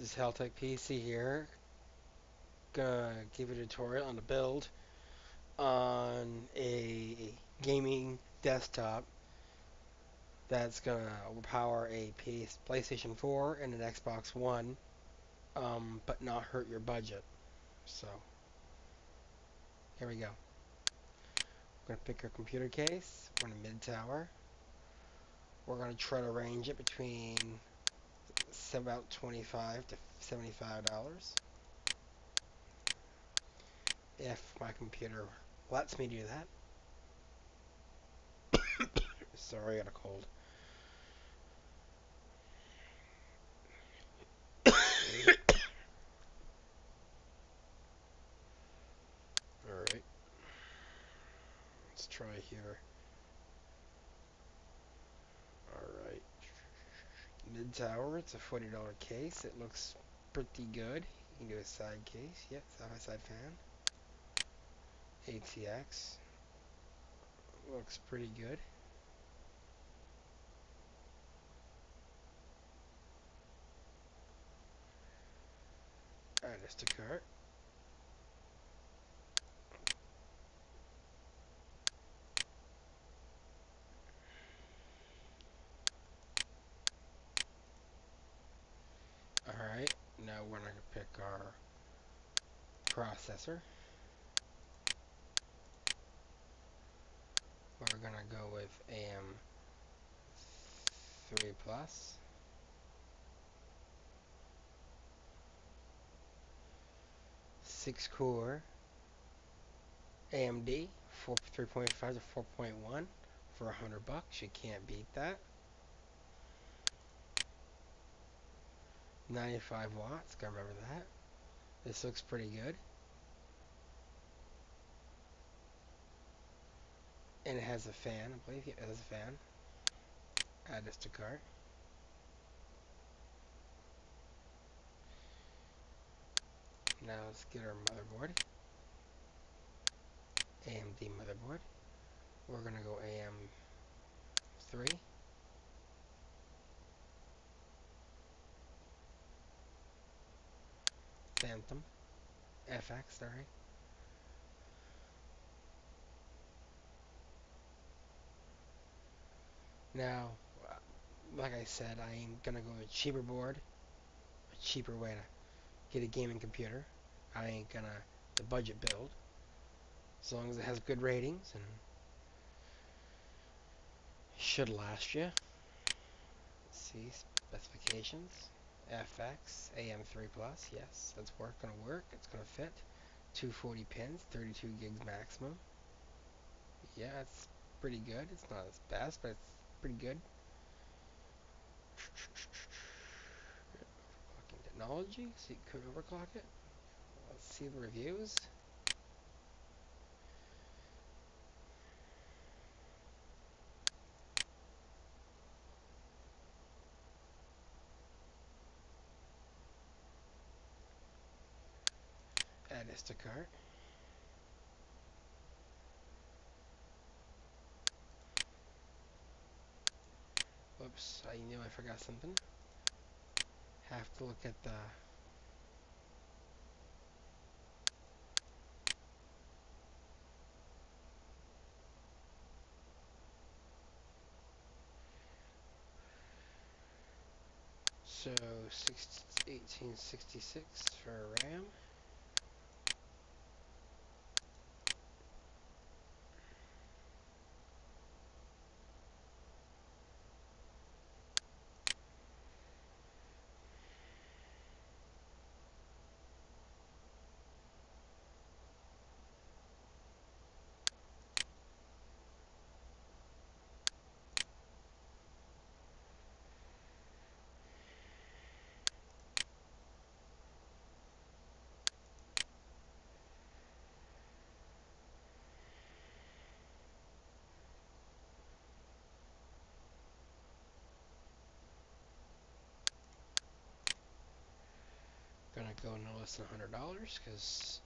This is Heltech PC here. Gonna give a tutorial on the build on a gaming desktop that's gonna overpower a PlayStation 4 and an Xbox One, but not hurt your budget. So here we go. We're gonna pick our computer case. We're in a mid tower. We're gonna try to range it between about $25 to $75. If my computer lets me do that. Sorry, I got a cold. Alright, let's try here. Alright. Mid tower, it's a $40 case. It looks pretty good. You can do a side case. Yep, side by side fan. ATX. Looks pretty good. Add this to cart. Alright, now we're going to pick our processor. We're going to go with AM3 Plus. 6-core AMD 3.5 to 4.1 for $100. You can't beat that. 95 watts, gotta remember that. This looks pretty good. And it has a fan, I believe it has a fan. Add this to cart. Now let's get our motherboard. AMD motherboard. We're gonna go AM3. Phantom. FX, sorry. Now, like I said, I'm gonna go with a cheaper board. A cheaper way to get a gaming computer. I ain't gonna the budget build. As long as it has good ratings and should last you. See specifications. FX AM3 Plus. Yes, that's gonna work. It's gonna fit. 240 pins, 32 gigs maximum. Yeah, it's pretty good. It's not as best, but it's pretty good. Overclocking technology, so you could overclock it. Let's see the reviews. Add this to cart. Whoops, I knew I forgot something. Have to look at the so 1866 for RAM. Gonna go no less than $100 because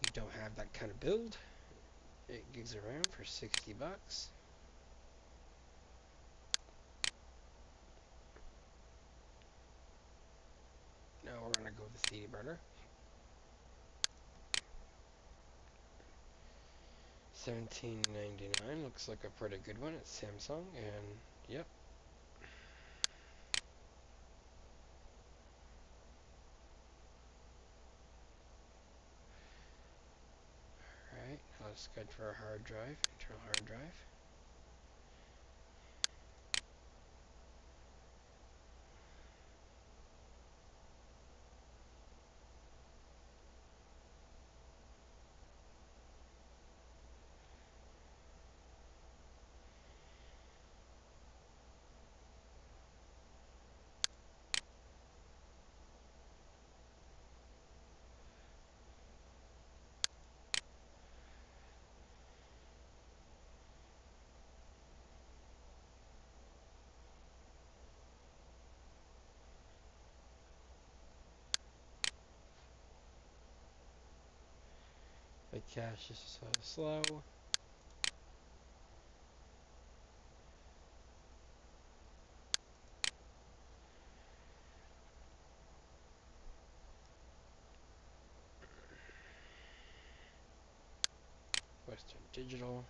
you don't have that kind of build. 8 gigs of RAM for $60. with the CD burner. 17.99 looks like a pretty good one. It's Samsung, and yep. Alright, now let's go to our hard drive, internal hard drive. The cache is so slow. Western Digital.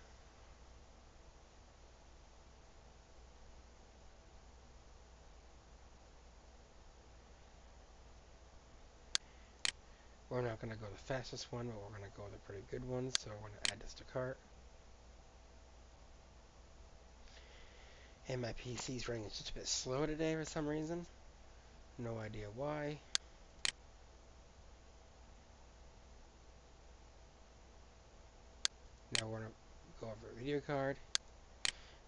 We're not going to go the fastest one, but we're going to go with a pretty good one, so we're going to add this to cart. And my PC's running just a bit slow today for some reason. No idea why. Now we're going to go over a video card.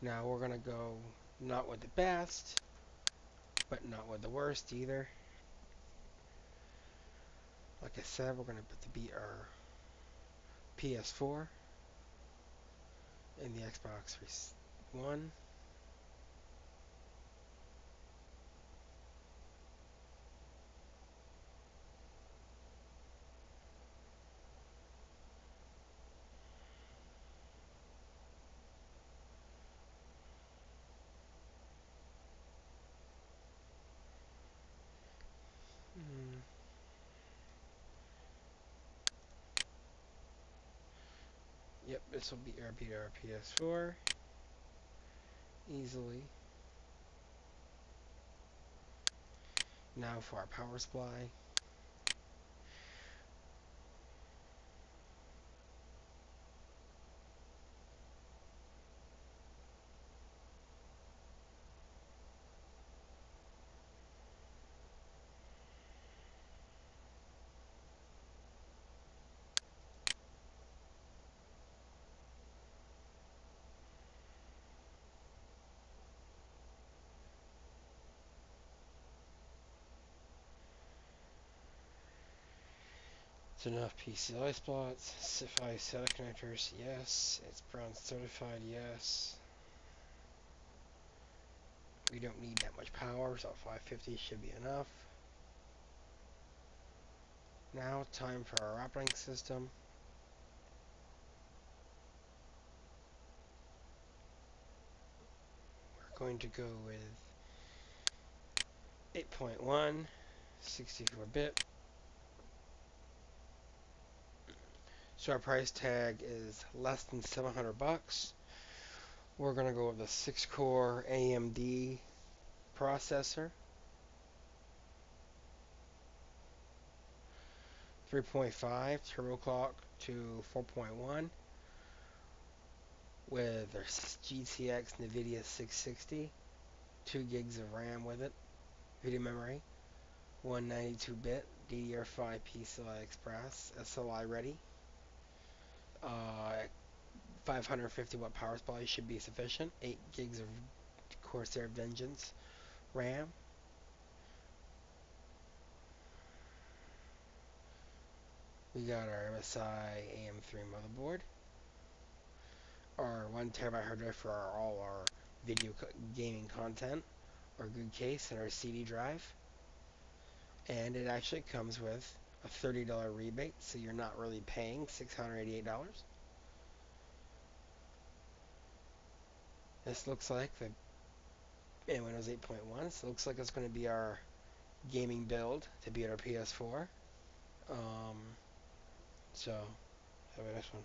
Now we're going to go not with the best, but not with the worst either. Like I said, we're going to put the our PS4 and the Xbox One. Yep, this will be our PS4 easily. Now for our power supply. It's enough PCI slots, SiFi SATA connectors, yes. It's Brown certified, yes. We don't need that much power, so 550 should be enough. Now, time for our operating system. We're going to go with 8.1, 64-bit. So our price tag is less than 700 bucks. We're going to go with a 6-core AMD processor. 3.5 turbo clock to 4.1 with our GTX NVIDIA 660, 2 gigs of RAM with it, video memory, 192-bit DDR5 PCI Express, SLI ready, 550 watt power supply should be sufficient, 8 gigs of Corsair Vengeance RAM. We got our MSI AM3 motherboard, our 1TB hard drive for all our video gaming content, our good case, and our CD drive. And it actually comes with a $30 rebate, so you're not really paying $688. This looks like in Windows 8.1, so it looks like it's going to be our gaming build to beat our PS4. Um, so have a next one.